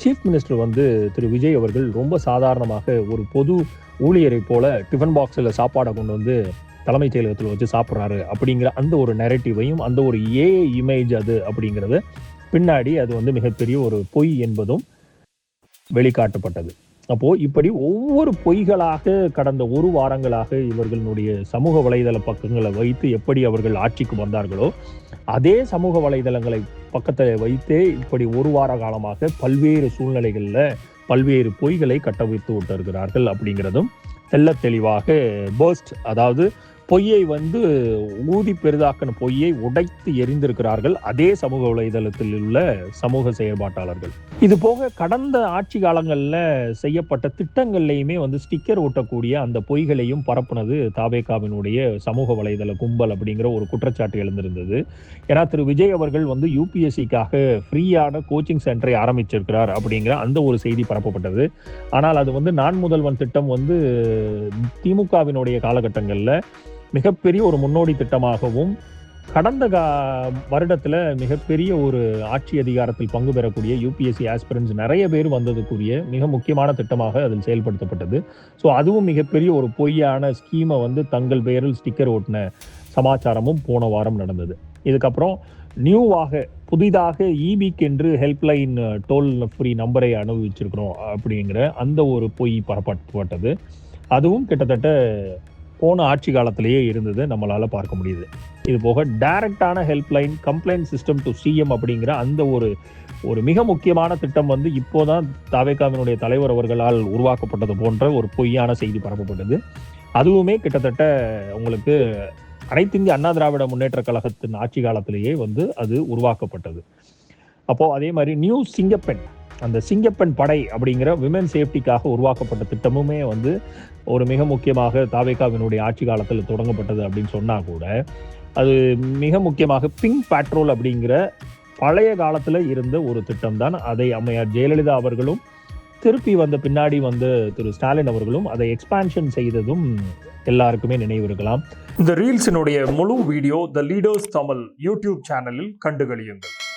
Chief minister வந்து திரு விஜய் அவர்கள் ரொம்ப சாதாரணமாக ஒரு பொது ஊழியரை போல டிஃபன் பாக்ஸில் சாப்பாடை கொண்டு வந்து தலைமைச் செயலகத்தில் வச்சு சாப்பிட்றாரு அப்படிங்கிற அந்த ஒரு நெரட்டிவையும் அந்த ஒரு இமேஜ் அது அப்படிங்கிறது பின்னாடி அது வந்து மிகப்பெரிய ஒரு பொய் என்பதும் வெளிக்காட்டப்பட்டது. அப்போ இப்படி ஒவ்வொரு பொய்களாக கடந்த ஒரு வாரங்களாக இவர்களுடைய சமூக வலைதள பக்கங்களை வைத்து எப்படி அவர்கள் ஆட்சிக்கு வந்தார்களோ அதே சமூக வலைதளங்களை பக்கத்தை வைத்தே இப்படி ஒரு வார காலமாக பல்வேறு சூழ்நிலைகளில் பல்வேறு பொய்களை கட்டவிழ்த்து விட்டிருக்கிறார்கள் அப்படிங்கிறதும் தெள்ள தெளிவாக பர்ஸ்ட், அதாவது பொய்யை வந்து ஊதி பெரிதாக்கின பொய்யை உடைத்து எரிந்திருக்கிறார்கள் அதே சமூக வலைதளத்தில் உள்ள சமூக செயற்பாட்டாளர்கள். இது போக கடந்த ஆட்சி காலங்களில் செய்யப்பட்ட திட்டங்கள்லையுமே வந்து ஸ்டிக்கர் ஒட்டக்கூடிய அந்த பொய்களையும் பரப்புனது தாவேகாவினுடைய சமூக வலைதள கும்பல் அப்படிங்கிற ஒரு குற்றச்சாட்டு எழுந்திருந்தது. ஏன்னா திரு விஜய் அவர்கள் வந்து யூபிஎஸ்சிக்காக ஃப்ரீயான கோச்சிங் சென்டரை ஆரம்பிச்சிருக்கிறார் அப்படிங்கிற அந்த ஒரு செய்தி பரப்பப்பட்டது. ஆனால் அது வந்து நான் முதல்வன் திட்டம் வந்து திமுகவினுடைய காலகட்டங்களில் மிகப்பெரிய ஒரு முன்னோடி திட்டமாகவும் கடந்த வருடத்தில் மிகப்பெரிய ஒரு ஆட்சி அதிகாரத்தில் பங்கு பெறக்கூடிய யூபிஎஸ்சி ஆஸ்பிரன்ஸ் நிறைய பேர் வந்ததுக்குரிய மிக முக்கியமான திட்டமாக அதில் செயல்படுத்தப்பட்டது. ஸோ அதுவும் மிகப்பெரிய ஒரு பொய்யான ஸ்கீமை வந்து தங்கள் பெயரில் ஸ்டிக்கர் ஓட்டின சமாச்சாரமும் போன வாரம் நடந்தது. இதுக்கப்புறம் நியூவாக புதிதாக இபிக்கென்று ஹெல்ப்லைன் டோல் ஃப்ரீ நம்பரை அனுபவிச்சிருக்கிறோம் அப்படிங்கிற அந்த ஒரு பொய் பரப்பப்பட்டது. அதுவும் கிட்டத்தட்ட போன ஆட்சி காலத்திலேயே இருந்தது, நம்மளால பார்க்க முடியுது. இது போக டைரக்டான helpline complaint system to CM அப்படிங்கிற அந்த ஒரு மிக முக்கியமான திட்டம் வந்து இப்போதான் தாவேகாவினுடைய தலைவர் அவர்களால் உருவாக்கப்பட்டது போன்ற ஒரு பொய்யான செய்தி பரப்பப்பட்டது. அதுவுமே கிட்டத்தட்ட உங்களுக்கு அனைத்து இந்திய அண்ணா திராவிட முன்னேற்ற கழகத்தின் ஆட்சி காலத்திலேயே வந்து அது உருவாக்கப்பட்டது. அப்போ அதே மாதிரி நியூ சிங்கப்பெண், அந்த சிங்கப்பெண் படை அப்படிங்கிற விமென் சேஃப்டிக்காக உருவாக்கப்பட்ட திட்டமுமே வந்து ஒரு மிக முக்கியமாக தாவேகாவினுடைய ஆட்சி காலத்தில் தொடங்கப்பட்டது அப்படின்னு சொன்னா கூட அது மிக முக்கியமாக பிங்க் பேட்ரோல் அப்படிங்கிற பழைய காலத்தில் இருந்த ஒரு திட்டம் தான். அதை அம்மையார் ஜெயலலிதா அவர்களும் திருப்பி வந்த பின்னாடி வந்து திரு ஸ்டாலின் அவர்களும் அதை எக்ஸ்பான்ஷன் செய்ததும் எல்லாருக்குமே நினைவு இருக்கலாம். இந்த ரீல்ஸினுடைய முழு வீடியோ த லீடர்ஸ் தமிழ் யூடியூப் சேனலில் கண்டுகளியுங்கள்.